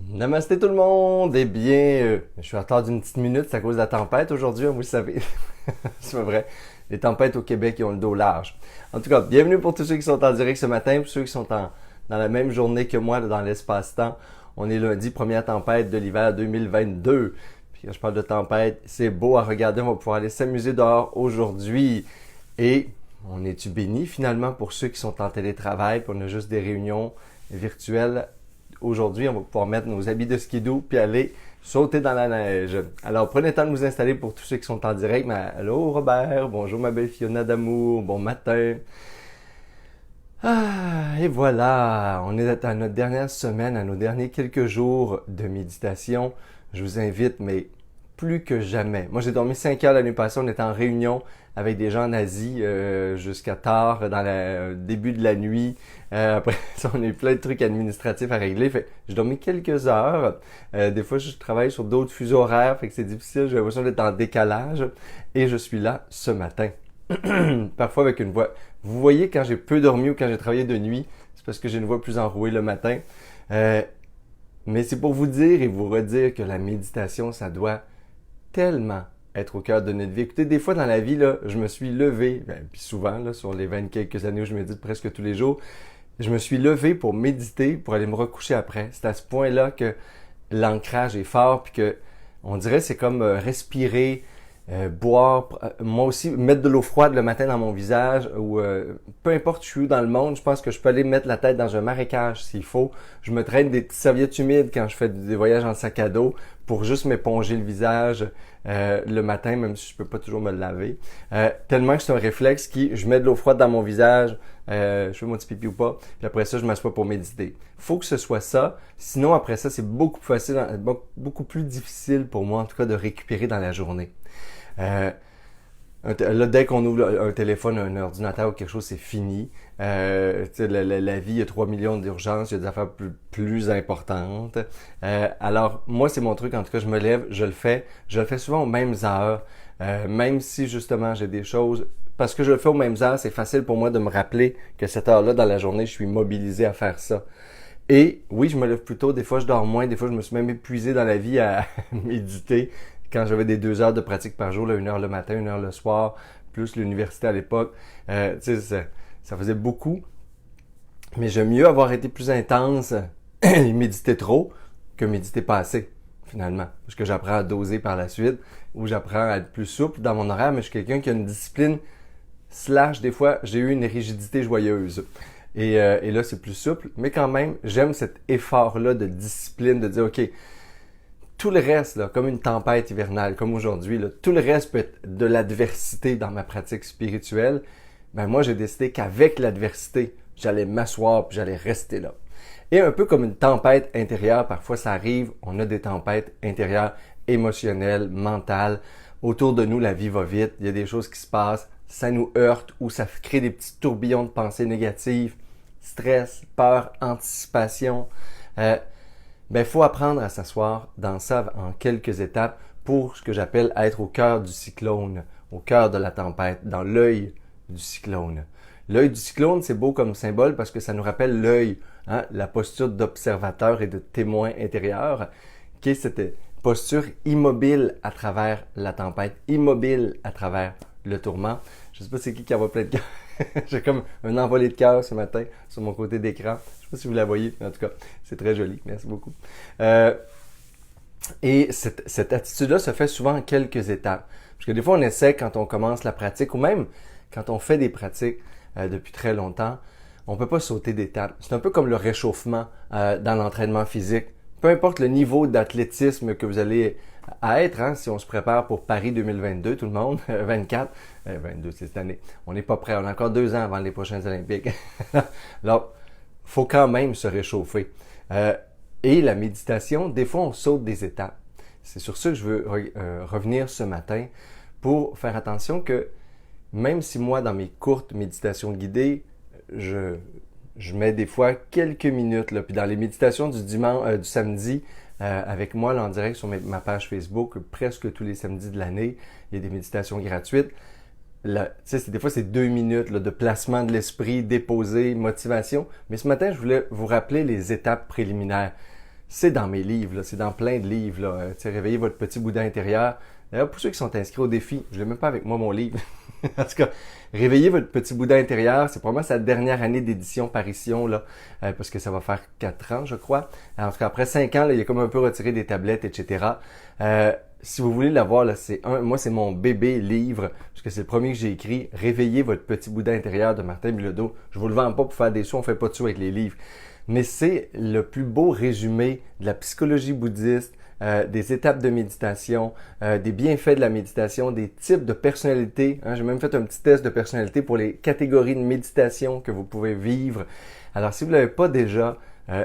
Namasté tout le monde! Eh bien, je suis en retard d'une petite minute, c'est à cause de la tempête aujourd'hui, hein, vous le savez. C'est pas vrai. Les tempêtes au Québec, ils ont le dos large. En tout cas, bienvenue pour tous ceux qui sont en direct ce matin, pour ceux qui sont dans la même journée que moi, dans l'espace-temps. On est lundi, première tempête de l'hiver 2022. Puis quand je parle de tempête, c'est beau à regarder, on va pouvoir aller s'amuser dehors aujourd'hui. Et on est-tu béni finalement pour ceux qui sont en télétravail, puis on a juste des réunions virtuelles. Aujourd'hui, on va pouvoir mettre nos habits de skidoo puis aller sauter dans la neige. Alors, prenez le temps de vous installer pour tous ceux qui sont en direct. Allô Robert, bonjour ma belle Fiona d'amour, bon matin. Et voilà, on est à notre dernière semaine, à nos derniers quelques jours de méditation. Je vous invite, mais plus que jamais. Moi, j'ai dormi 5 heures l'année passée, on était en réunion avec des gens en Asie jusqu'à tard, dans le début de la nuit. Après ça, on a eu plein de trucs administratifs à régler. Fait j'ai dormi quelques heures. Des fois, je travaille sur d'autres fuseaux horaires, fait que c'est difficile. J'ai l'impression d'être en décalage. Et je suis là ce matin. Parfois avec une voix. Vous voyez, quand j'ai peu dormi ou quand j'ai travaillé de nuit, c'est parce que j'ai une voix plus enrouée le matin. Mais c'est pour vous dire et vous redire que la méditation, ça doit tellement être au cœur de notre vie. Écoutez, des fois dans la vie, là, je me suis levé, puis souvent, là, sur les 20 quelques années où je médite presque tous les jours, je me suis levé pour méditer, pour aller me recoucher après. C'est à ce point-là que l'ancrage est fort, puis que on dirait c'est comme respirer, boire, moi aussi mettre de l'eau froide le matin dans mon visage, ou peu importe où je suis où dans le monde, je pense que je peux aller mettre la tête dans un marécage s'il faut. Je me traîne des petites serviettes humides quand je fais des voyages en sac à dos pour juste m'éponger le visage le matin, même si je peux pas toujours me le laver. Tellement que c'est un réflexe je mets de l'eau froide dans mon visage, je fais mon petit pipi ou pas, puis après ça, je m'assois pour méditer. Faut que ce soit ça, sinon après ça, c'est beaucoup plus facile, beaucoup plus difficile pour moi en tout cas de récupérer dans la journée. Là, dès qu'on ouvre un téléphone, un ordinateur ou quelque chose, c'est fini. La vie, il y a 3 millions d'urgences, il y a des affaires plus importantes. Alors, moi, c'est mon truc, en tout cas, je me lève, je le fais souvent aux mêmes heures, même si justement j'ai des choses, parce que je le fais aux mêmes heures, c'est facile pour moi de me rappeler que cette heure-là, dans la journée, je suis mobilisé à faire ça. Et oui, je me lève plus tôt, des fois je dors moins, des fois je me suis même épuisé dans la vie à méditer quand j'avais des 2 heures de pratique par jour, là, 1 heure le matin, 1 heure le soir, plus l'université à l'époque. Ça faisait beaucoup. Mais j'aime mieux avoir été plus intense et méditer trop que méditer pas assez, finalement. Parce que j'apprends à doser par la suite, ou j'apprends à être plus souple dans mon horaire, mais je suis quelqu'un qui a une discipline / des fois, j'ai eu une rigidité joyeuse. Et là, c'est plus souple, mais quand même, j'aime cet effort-là de discipline, de dire, OK, tout le reste, là, comme une tempête hivernale, comme aujourd'hui, là, tout le reste peut être de l'adversité dans ma pratique spirituelle. Ben moi, j'ai décidé qu'avec l'adversité, j'allais m'asseoir puis j'allais rester là. Et un peu comme une tempête intérieure, parfois ça arrive, on a des tempêtes intérieures, émotionnelles, mentales. Autour de nous, la vie va vite, il y a des choses qui se passent, ça nous heurte ou ça crée des petits tourbillons de pensées négatives, stress, peur, anticipation. Faut apprendre à s'asseoir dans ça en quelques étapes pour ce que j'appelle être au cœur du cyclone, au cœur de la tempête, dans l'œil du cyclone. L'œil du cyclone, c'est beau comme symbole parce que ça nous rappelle l'œil, hein, la posture d'observateur et de témoin intérieur, qui est cette posture immobile à travers la tempête, immobile à travers le tourment. Je sais pas c'est qui envoie plein de cœur. J'ai comme un envolé de cœur ce matin sur mon côté d'écran. Je sais pas si vous la voyez, mais en tout cas, c'est très joli. Merci beaucoup. Et cette attitude-là se fait souvent en quelques étapes. Parce que des fois, on essaie quand on commence la pratique, ou même quand on fait des pratiques depuis très longtemps, on peut pas sauter d'étapes. C'est un peu comme le réchauffement dans l'entraînement physique. Peu importe le niveau d'athlétisme que vous allez être, hein, si on se prépare pour Paris 2022, tout le monde, 24, 22 c'est cette année, on n'est pas prêt, on a encore 2 ans avant les prochains Olympiques. Alors, faut quand même se réchauffer. Et la méditation, des fois on saute des étapes. C'est sur ça que je veux revenir ce matin pour faire attention que même si moi, dans mes courtes méditations guidées, je mets des fois quelques minutes, là, puis dans les méditations du samedi, avec moi là, en direct sur ma page Facebook, presque tous les samedis de l'année, il y a des méditations gratuites. Des fois, c'est 2 minutes là, de placement de l'esprit, déposé, motivation. Mais ce matin, je voulais vous rappeler les étapes préliminaires. c'est dans mes livres, là, c'est dans plein de livres. Là. Réveillez votre petit Bouddha intérieur. D'ailleurs, pour ceux qui sont inscrits au défi, je ne l'ai même pas avec moi mon livre. En tout cas, Réveillez votre petit Bouddha intérieur, c'est probablement sa dernière année d'édition parution, là, parce que ça va faire 4 ans, je crois. En tout cas, après 5 ans, là, il est comme un peu retiré des tablettes, etc. Si vous voulez l'avoir, là, moi, c'est mon bébé livre, parce que c'est le premier que j'ai écrit, Réveillez votre petit Bouddha intérieur de Martin Bilodeau. Je vous le vends pas pour faire des sous, on fait pas de sous avec les livres. Mais c'est le plus beau résumé de la psychologie bouddhiste, des étapes de méditation, des bienfaits de la méditation, des types de personnalités. J'ai même fait un petit test de personnalité pour les catégories de méditation que vous pouvez vivre. Alors, si vous ne l'avez pas déjà,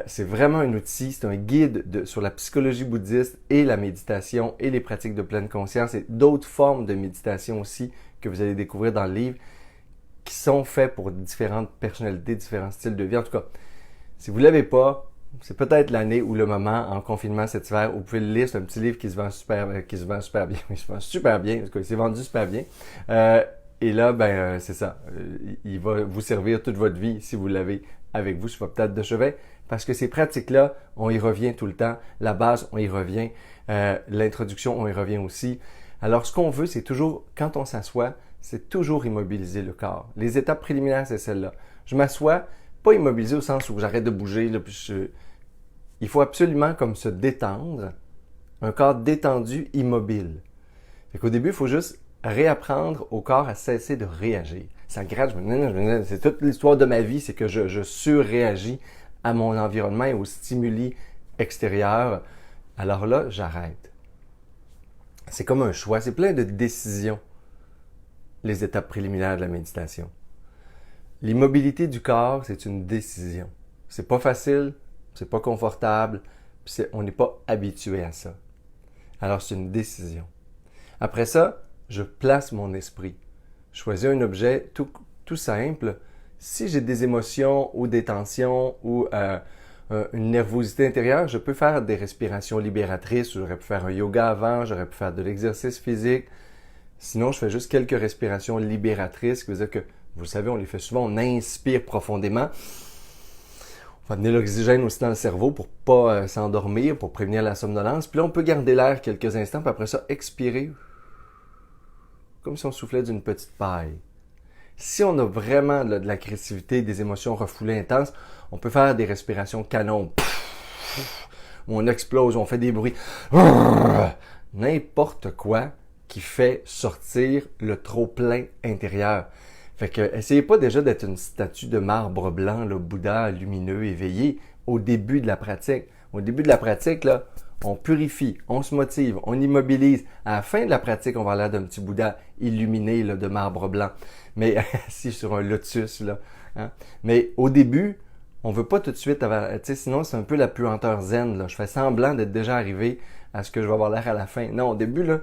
c'est vraiment un outil, c'est un guide sur la psychologie bouddhiste et la méditation et les pratiques de pleine conscience et d'autres formes de méditation aussi que vous allez découvrir dans le livre qui sont faits pour différentes personnalités, différents styles de vie. En tout cas, si vous ne l'avez pas, c'est peut-être l'année ou le moment en confinement cet hiver où vous pouvez le lire. C'est un petit livre qui se vend super bien. Il se vend super bien. En tout cas, il s'est vendu super bien. Et là, c'est ça. Il va vous servir toute votre vie si vous l'avez avec vous sur votre table de chevet. Parce que ces pratiques-là, on y revient tout le temps. La base, on y revient. L'introduction, on y revient aussi. Alors, ce qu'on veut, c'est toujours, quand on s'assoit, c'est toujours immobiliser le corps. Les étapes préliminaires, c'est celle-là. Je m'assois, pas immobilisé au sens où j'arrête de bouger. Là, il faut absolument comme se détendre. Un corps détendu, immobile. Fait qu'au début, il faut juste réapprendre au corps à cesser de réagir. Ça gratte, c'est toute l'histoire de ma vie, c'est que je surréagis à mon environnement et aux stimuli extérieurs. Alors là, j'arrête. C'est comme un choix, c'est plein de décisions, les étapes préliminaires de la méditation. L'immobilité du corps, c'est une décision. C'est pas facile, c'est pas confortable, on n'est pas habitué à ça. Alors, c'est une décision. Après ça, je place mon esprit. Je choisis un objet tout simple. Si j'ai des émotions ou des tensions ou une nervosité intérieure, je peux faire des respirations libératrices. J'aurais pu faire un yoga avant, j'aurais pu faire de l'exercice physique. Sinon, je fais juste quelques respirations libératrices, ce qui veut dire que, vous savez, on les fait souvent, on inspire profondément. On va amener l'oxygène aussi dans le cerveau pour pas s'endormir, pour prévenir la somnolence. Puis là, on peut garder l'air quelques instants, puis après ça, expirer, comme si on soufflait d'une petite paille. Si on a vraiment de l'agressivité, des émotions refoulées intenses, on peut faire des respirations canon, où on explose, on fait des bruits, n'importe quoi qui fait sortir le trop-plein intérieur. Fait que, essayez pas déjà d'être une statue de marbre blanc, là, Bouddha, lumineux, éveillé, au début de la pratique. Au début de la pratique, là, on purifie, on se motive, on immobilise. À la fin de la pratique, on va l'air d'un petit Bouddha illuminé là, de marbre blanc. Mais assis sur un lotus, là. Hein? Mais au début, on veut pas tout de suite avoir, sinon c'est un peu la puanteur zen, là. Je fais semblant d'être déjà arrivé à ce que je vais avoir l'air à la fin. Non, au début, là,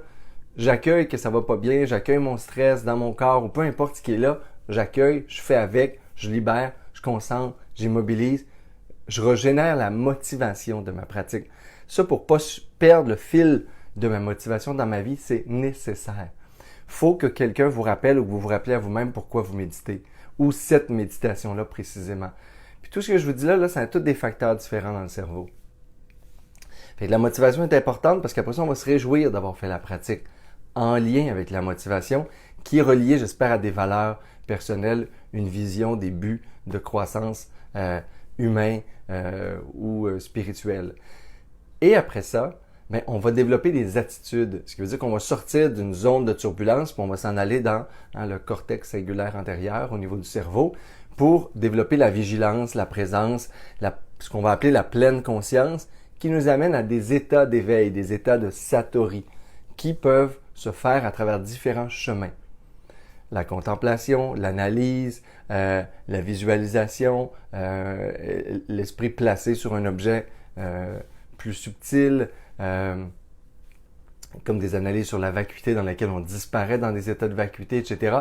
j'accueille que ça va pas bien, j'accueille mon stress dans mon corps ou peu importe ce qui est là, j'accueille, je fais avec, je libère, je concentre, j'immobilise, je régénère la motivation de ma pratique. Ça, pour pas perdre le fil de ma motivation dans ma vie, c'est nécessaire. Faut que quelqu'un vous rappelle ou que vous vous rappelez à vous-même pourquoi vous méditez ou cette méditation-là précisément. Puis tout ce que je vous dis là, c'est tous des facteurs différents dans le cerveau. Fait que la motivation est importante parce qu'après ça, on va se réjouir d'avoir fait la pratique en lien avec la motivation qui est reliée, j'espère, à des valeurs personnelles, une vision des buts de croissance humain ou spirituelle. Et après ça, on va développer des attitudes, ce qui veut dire qu'on va sortir d'une zone de turbulence, puis on va s'en aller dans le cortex cingulaire antérieur au niveau du cerveau pour développer la vigilance, la présence, ce qu'on va appeler la pleine conscience, qui nous amène à des états d'éveil, des états de satori, qui peuvent se faire à travers différents chemins. La contemplation, l'analyse, la visualisation, l'esprit placé sur un objet plus subtil, comme des analyses sur la vacuité dans laquelle on disparaît dans des états de vacuité, etc.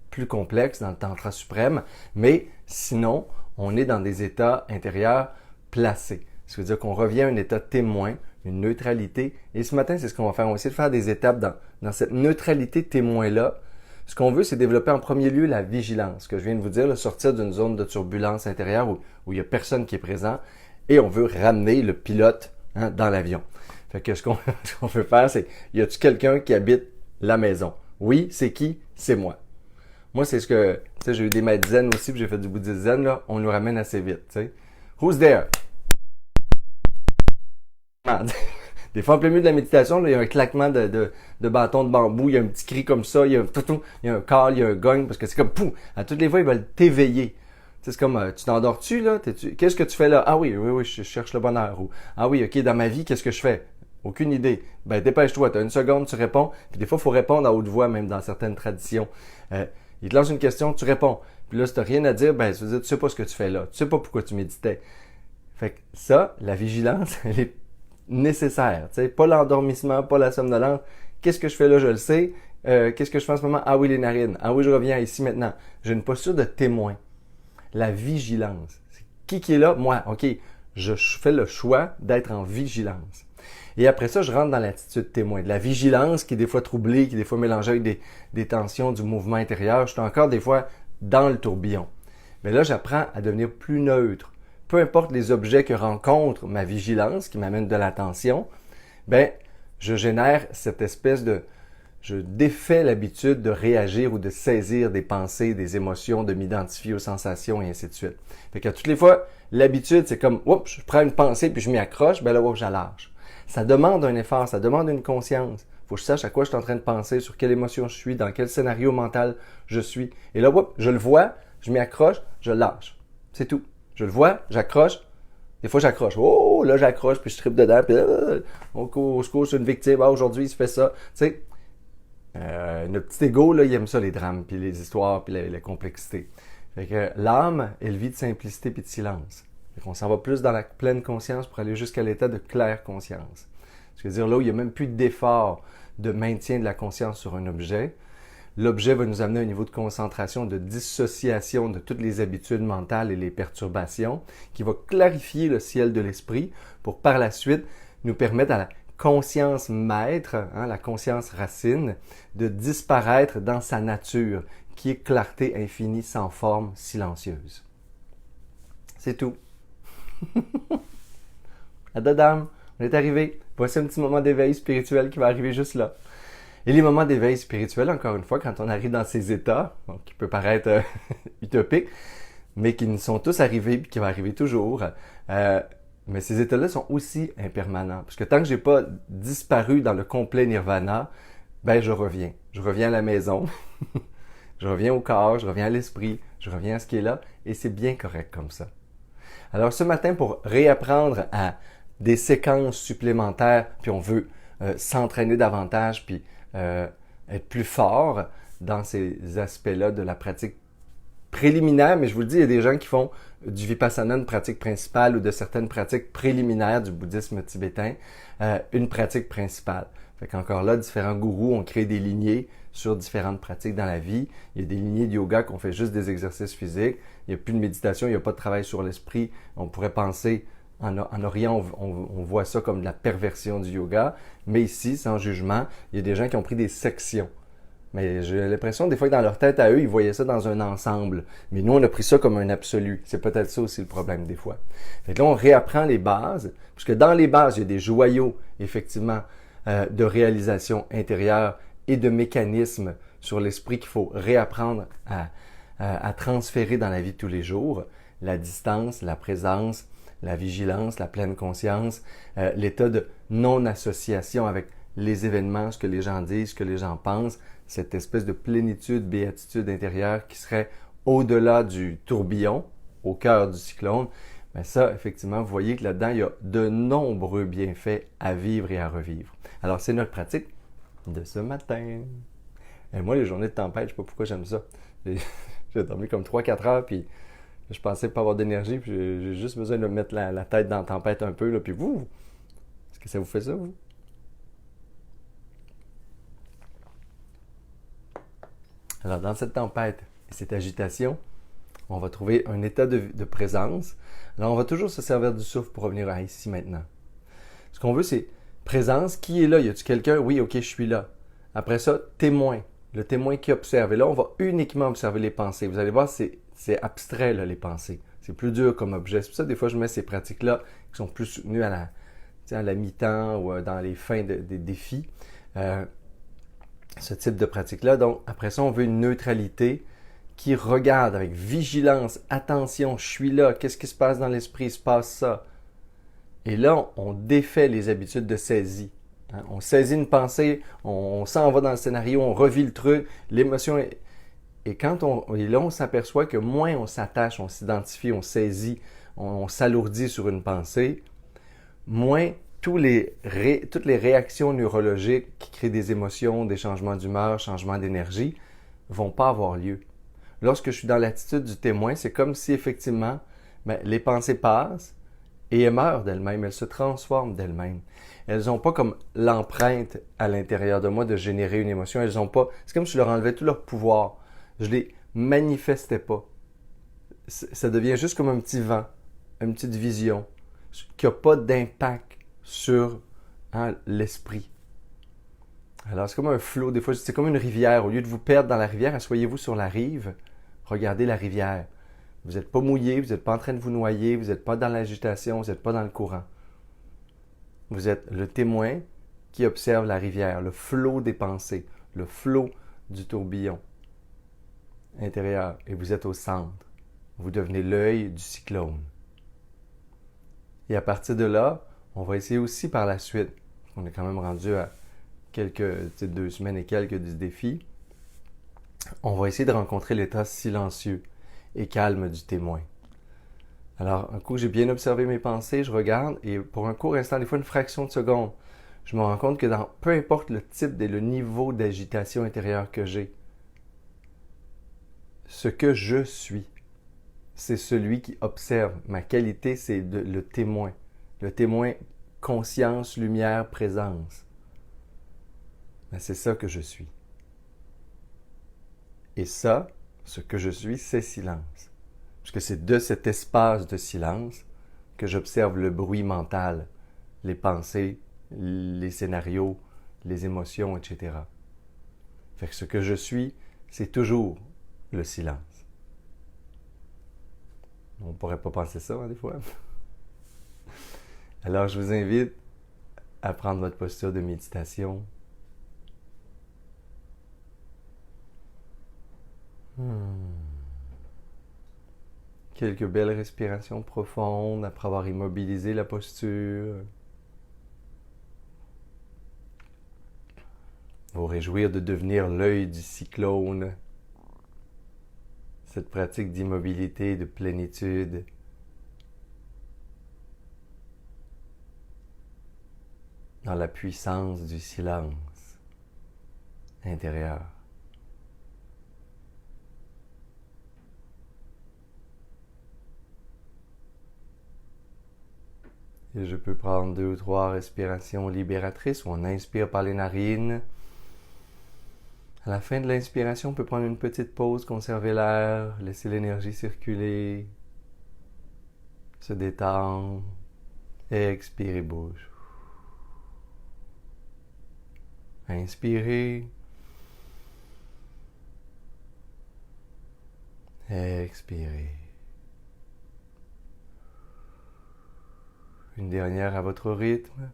Plus complexe dans le tantra suprême, mais sinon, on est dans des états intérieurs placés. Ça veut dire qu'on revient à un état témoin, une neutralité. Et ce matin, c'est ce qu'on va faire. On va essayer de faire des étapes dans cette neutralité témoin-là. Ce qu'on veut, c'est développer en premier lieu la vigilance. Ce que je viens de vous dire, sortir d'une zone de turbulence intérieure où il n'y a personne qui est présent. Et on veut ramener le pilote hein, dans l'avion. Fait que ce qu'on ce qu'on peut faire, c'est, y a-tu quelqu'un qui habite la maison? Oui, c'est qui? C'est moi. Moi, c'est ce que, tu sais, j'ai eu des maîtres zen aussi, puis j'ai fait du bouddhisme zen, là, on nous ramène assez vite, tu sais. Who's there? Des fois, en plein milieu de la méditation, là, il y a un claquement de bâton de bambou, il y a un petit cri comme ça, il y a un call, il y a un gong, parce que c'est comme, pouf, à toutes les fois, ils veulent t'éveiller. C'est comme, tu t'endors-tu, là? Qu'est-ce que tu fais là? Ah oui, oui, oui, je cherche le bonheur. Ou, ah oui, ok, dans ma vie, qu'est-ce que je fais? Aucune idée. Ben, dépêche-toi, t'as une seconde, tu réponds. Puis des fois, il faut répondre à haute voix, même dans certaines traditions. Il te lance une question, tu réponds. Puis là, si t'as rien à dire, ben, tu veux dire, tu sais pas ce que tu fais là. Tu sais pas pourquoi tu méditais. Fait que ça, la vigilance, elle est nécessaire. Tu sais, pas l'endormissement, pas la somnolence. Qu'est-ce que je fais là, je le sais. Qu'est-ce que je fais en ce moment? Ah oui, les narines. Ah oui, je reviens ici maintenant. J'ai une posture de témoin. La vigilance. Qui est là? Moi. OK, je fais le choix d'être en vigilance. Et après ça, je rentre dans l'attitude témoin. De la vigilance qui est des fois troublée, qui est des fois mélangée avec des tensions du mouvement intérieur. Je suis encore des fois dans le tourbillon. Mais là, j'apprends à devenir plus neutre. Peu importe les objets que rencontre ma vigilance, qui m'amène de l'attention, ben, je génère cette espèce de... Je défais l'habitude de réagir ou de saisir des pensées, des émotions, de m'identifier aux sensations et ainsi de suite. Fait que toutes les fois, l'habitude, c'est comme, oups, je prends une pensée puis je m'y accroche, ben là, oups, je la lâche. Ça demande un effort, ça demande une conscience. Faut que je sache à quoi je suis en train de penser, sur quelle émotion je suis, dans quel scénario mental je suis. Et là, oups, je le vois, je m'y accroche, je le lâche. C'est tout. Je le vois, j'accroche. Des fois, j'accroche. Oh, là, j'accroche, puis je tripe dedans, puis au secours, je suis une victime. Ah, aujourd'hui, il se fait ça. Tu sais, notre petit ego, là, il aime ça, les drames, puis les histoires, puis la complexité. Fait que l'âme, elle vit de simplicité puis de silence. Fait qu'on s'en va plus dans la pleine conscience pour aller jusqu'à l'état de claire conscience. C'est-à-dire là où il n'y a même plus d'effort de maintien de la conscience sur un objet, l'objet va nous amener à un niveau de concentration, de dissociation de toutes les habitudes mentales et les perturbations, qui va clarifier le ciel de l'esprit pour par la suite nous permettre à la conscience maître, hein, la conscience racine, de disparaître dans sa nature, qui est clarté infinie sans forme, silencieuse. C'est tout. Adadam, on est arrivé. Voici un petit moment d'éveil spirituel qui va arriver juste là. Et les moments d'éveil spirituel, encore une fois, quand on arrive dans ces états, donc, qui peut paraître utopiques, mais qui nous sont tous arrivés et qui vont arriver toujours, mais ces états-là sont aussi impermanents. Parce que tant que j'ai pas disparu dans le complet nirvana, ben je reviens. Je reviens à la maison, je reviens au corps, je reviens à l'esprit, je reviens à ce qui est là, et c'est bien correct comme ça. Alors ce matin, pour réapprendre à des séquences supplémentaires, puis on veut s'entraîner davantage, puis être plus fort dans ces aspects-là de la pratique préliminaire, mais je vous le dis, il y a des gens qui font du vipassana une pratique principale ou de certaines pratiques préliminaires du bouddhisme tibétain une pratique principale. Fait qu'encore là, différents gourous ont créé des lignées sur différentes pratiques dans la vie. Il y a des lignées de yoga qu'on fait juste des exercices physiques. Il n'y a plus de méditation, il n'y a pas de travail sur l'esprit. On pourrait penser, en Orient, on voit ça comme de la perversion du yoga. Mais ici, sans jugement, il y a des gens qui ont pris des sections. Mais j'ai l'impression, des fois, que dans leur tête à eux, ils voyaient ça dans un ensemble. Mais nous, on a pris ça comme un absolu. C'est peut-être ça aussi le problème, des fois. Fait que là, on réapprend les bases, puisque dans les bases, il y a des joyaux, effectivement, de réalisation intérieure et de mécanismes sur l'esprit qu'il faut réapprendre à transférer dans la vie de tous les jours. La distance, la présence, la vigilance, la pleine conscience, l'état de non-association avec les événements, ce que les gens disent, ce que les gens pensent, cette espèce de plénitude, béatitude intérieure qui serait au-delà du tourbillon, au cœur du cyclone. Mais ça, effectivement, vous voyez que là-dedans, il y a de nombreux bienfaits à vivre et à revivre. Alors, c'est notre pratique de ce matin. Et moi, les journées de tempête, je ne sais pas pourquoi j'aime ça. J'ai dormi comme 3-4 heures, puis je pensais pas avoir d'énergie, puis j'ai juste besoin de mettre la tête dans la tempête un peu, là, puis vous, est-ce que ça vous fait ça, vous? Alors, dans cette tempête et cette agitation, on va trouver un état de présence. Alors, on va toujours se servir du souffle pour revenir à ici, maintenant. Ce qu'on veut, c'est présence. Qui est là? Y a-t-il quelqu'un? Oui, ok, je suis là. Après ça, témoin. Le témoin qui observe. Et là, on va uniquement observer les pensées. Vous allez voir, c'est abstrait, là, les pensées. C'est plus dur comme objet. C'est pour ça, des fois, je mets ces pratiques-là qui sont plus soutenues à à la mi-temps ou dans les fins des défis. Ce type de pratique-là. Donc, après ça, on veut une neutralité qui regarde avec vigilance, attention, je suis là, qu'est-ce qui se passe dans l'esprit, il se passe ça. Et là, on défait les habitudes de saisie. On saisit une pensée, on s'en va dans le scénario, on revit le truc, l'émotion est... Et là, on s'aperçoit que moins on s'attache, on s'identifie, on saisit, on s'alourdit sur une pensée, moins toutes les réactions neurologiques qui créent des émotions, des changements d'humeur, changements d'énergie, vont pas avoir lieu. Lorsque je suis dans l'attitude du témoin, c'est comme si effectivement, les pensées passent et elles meurent d'elles-mêmes, elles se transforment d'elles-mêmes. Elles n'ont pas comme l'empreinte à l'intérieur de moi de générer une émotion. Elles ont pas. C'est comme si je leur enlevais tout leur pouvoir. Je les manifestais pas. Ça devient juste comme un petit vent, une petite vision, qui n'a pas d'impact sur l'esprit. Alors, c'est comme un flot. Des fois, c'est comme une rivière. Au lieu de vous perdre dans la rivière, asseyez-vous sur la rive. Regardez la rivière. Vous n'êtes pas mouillé, vous n'êtes pas en train de vous noyer, vous n'êtes pas dans l'agitation, vous n'êtes pas dans le courant. Vous êtes le témoin qui observe la rivière, le flot des pensées, le flot du tourbillon intérieur. Et vous êtes au centre. Vous devenez l'œil du cyclone. Et à partir de là, on va essayer aussi par la suite. On est quand même rendu à 2 semaines et quelques du défi. On va essayer de rencontrer l'état silencieux et calme du témoin. Alors, un coup, j'ai bien observé mes pensées, je regarde et pour un court instant, des fois une fraction de seconde, je me rends compte que peu importe le type et le niveau d'agitation intérieure que j'ai, ce que je suis, c'est celui qui observe. Ma qualité, c'est le témoin. Le témoin conscience, lumière, présence. C'est ça que je suis. Et ça, ce que je suis, c'est silence. Parce que c'est de cet espace de silence que j'observe le bruit mental, les pensées, les scénarios, les émotions, etc. Fait que ce que je suis, c'est toujours le silence. On ne pourrait pas penser ça, des fois. Alors, je vous invite à prendre votre posture de méditation. Quelques belles respirations profondes après avoir immobilisé la posture. Vous réjouir de devenir l'œil du cyclone. Cette pratique d'immobilité, de plénitude. Dans la puissance du silence intérieur. Et je peux prendre 2 ou 3 respirations libératrices où on inspire par les narines. À la fin de l'inspiration, on peut prendre une petite pause, conserver l'air, laisser l'énergie circuler, se détendre, expirer bouche. Inspirez, expirez. Une dernière à votre rythme.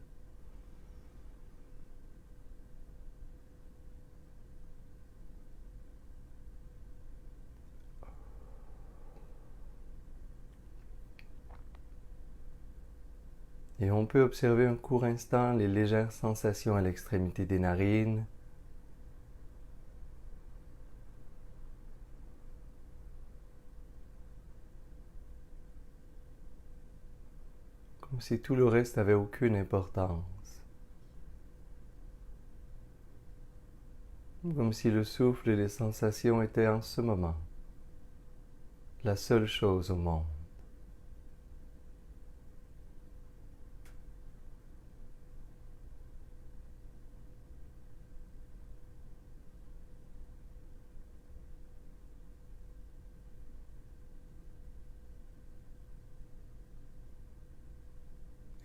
Et on peut observer un court instant les légères sensations à l'extrémité des narines. Comme si tout le reste n'avait aucune importance. Comme si le souffle et les sensations étaient en ce moment la seule chose au monde.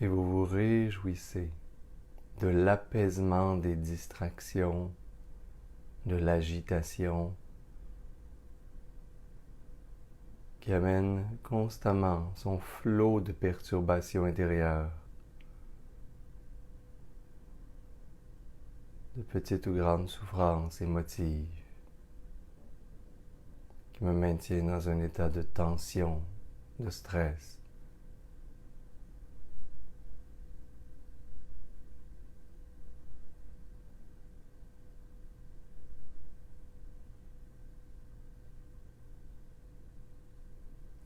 Et vous vous réjouissez de l'apaisement des distractions, de l'agitation qui amène constamment son flot de perturbations intérieures de petites ou grandes souffrances émotives qui me maintiennent dans un état de tension, de stress.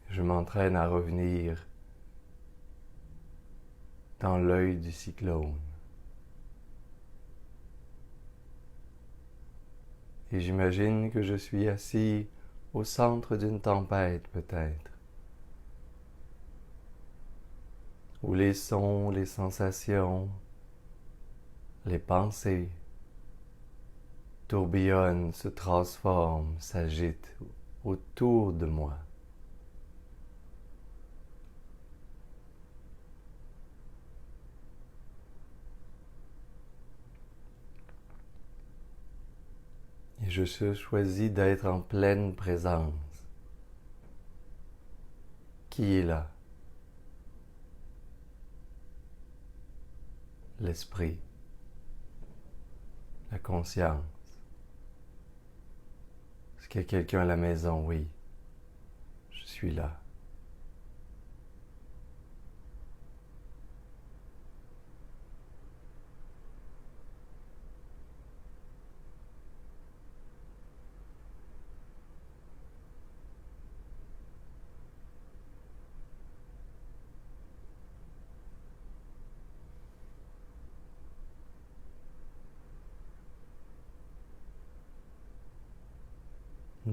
Je m'entraîne à revenir dans l'œil du cyclone. Et j'imagine que je suis assis au centre d'une tempête peut-être, où les sons, les sensations, les pensées tourbillonnent, se transforment, s'agitent autour de moi. Et je choisis d'être en pleine présence. Qui est là? L'esprit, la conscience. Est-ce qu'il y a quelqu'un à la maison? Oui, je suis là.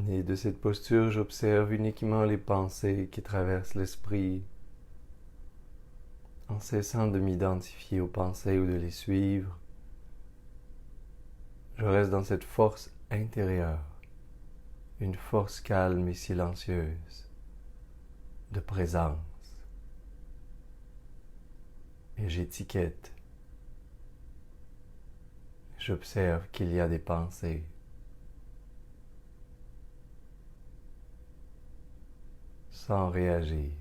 Et de cette posture, j'observe uniquement les pensées qui traversent l'esprit, en cessant de m'identifier aux pensées ou de les suivre. Je reste dans cette force intérieure, une force calme et silencieuse, de présence. Et j'étiquette, j'observe qu'il y a des pensées. Sans réagir.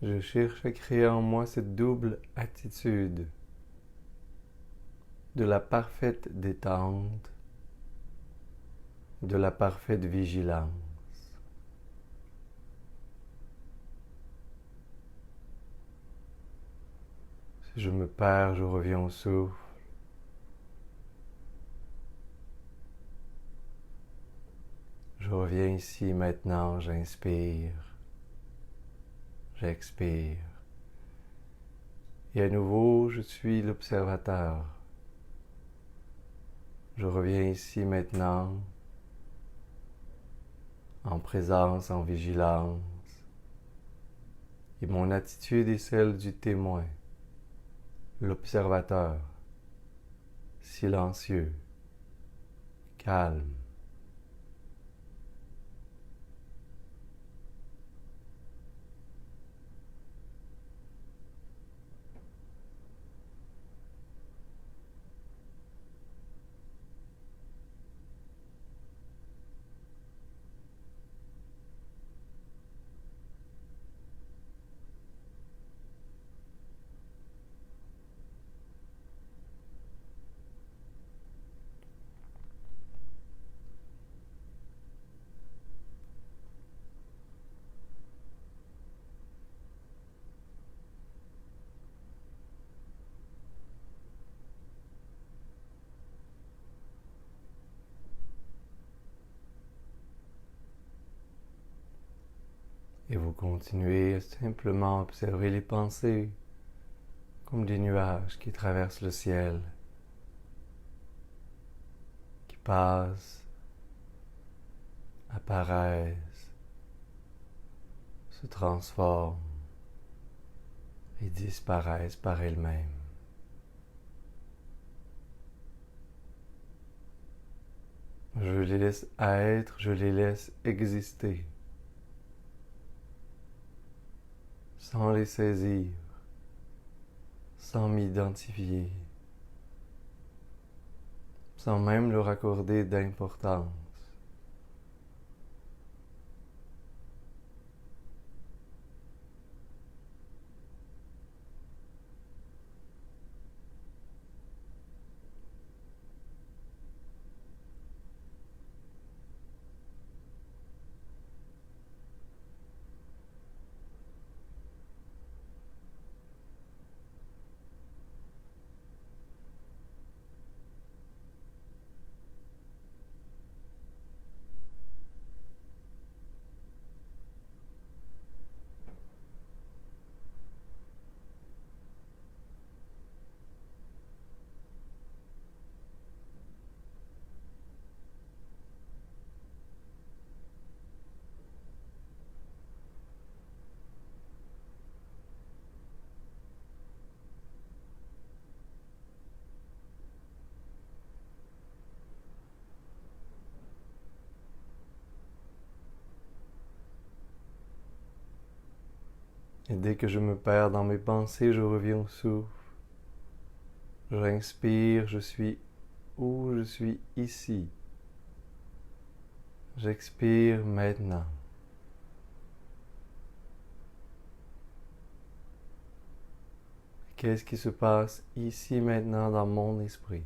Je cherche à créer en moi cette double attitude de la parfaite détente, de la parfaite vigilance. Si je me perds, je reviens au souffle. Je reviens ici maintenant, j'inspire, j'expire. Et à nouveau, je suis l'observateur. Je reviens ici maintenant, en présence, en vigilance. Et mon attitude est celle du témoin, l'observateur, silencieux, calme. Et vous continuez à simplement observer les pensées comme des nuages qui traversent le ciel, qui passent, apparaissent, se transforment et disparaissent par elles-mêmes. Je les laisse être, je les laisse exister, sans les saisir, sans m'identifier, sans même leur accorder d'importance. Et dès que je me perds dans mes pensées, je reviens au souffle. J'inspire, je suis où je suis ici. J'expire maintenant. Qu'est-ce qui se passe ici maintenant dans mon esprit?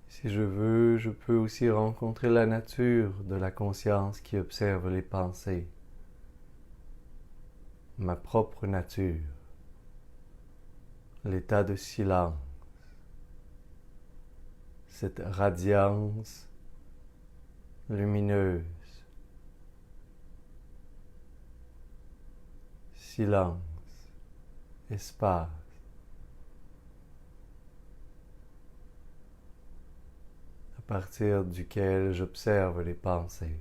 Si je veux, je peux aussi rencontrer la nature de la conscience qui observe les pensées. Ma propre nature. L'état de silence. Cette radiance lumineuse. Silence. Espace. À partir duquel j'observe les pensées.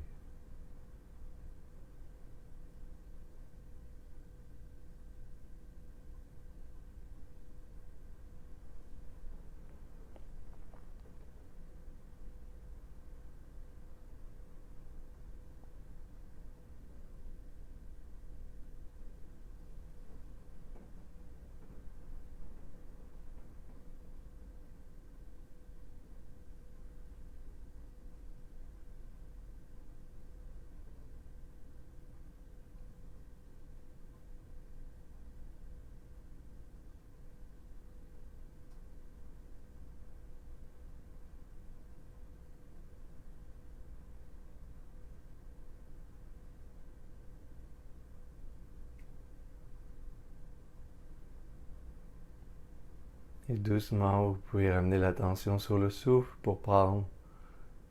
Et doucement, vous pouvez ramener l'attention sur le souffle pour prendre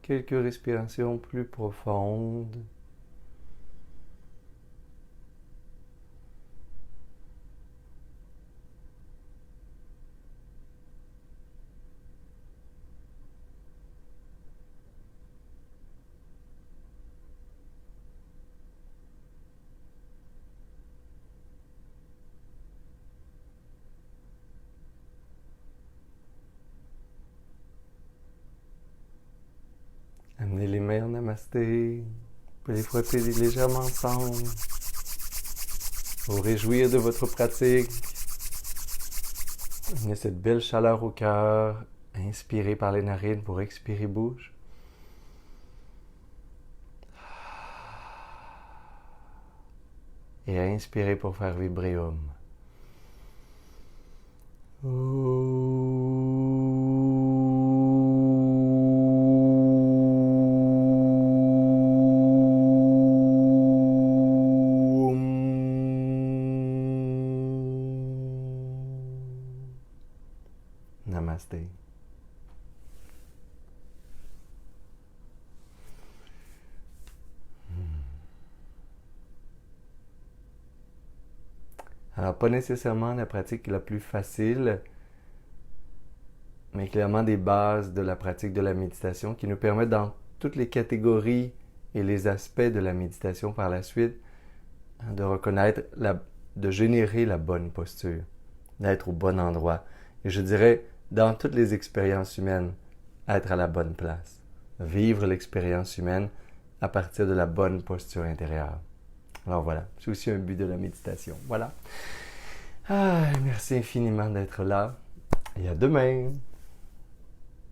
quelques respirations plus profondes. Amenez les mains en namasté. Vous pouvez les frotter légèrement ensemble. Vous réjouir de votre pratique. Amenez cette belle chaleur au cœur. Inspirez par les narines pour expirer bouche. Et inspirez pour faire vibrer Om. Namaste. Alors, pas nécessairement la pratique la plus facile, mais clairement des bases de la pratique de la méditation qui nous permettent dans toutes les catégories et les aspects de la méditation par la suite de reconnaître, de générer la bonne posture, d'être au bon endroit. Et je dirais, dans toutes les expériences humaines, être à la bonne place. Vivre l'expérience humaine à partir de la bonne posture intérieure. Alors voilà, c'est aussi un but de la méditation. Voilà. Merci infiniment d'être là et à demain.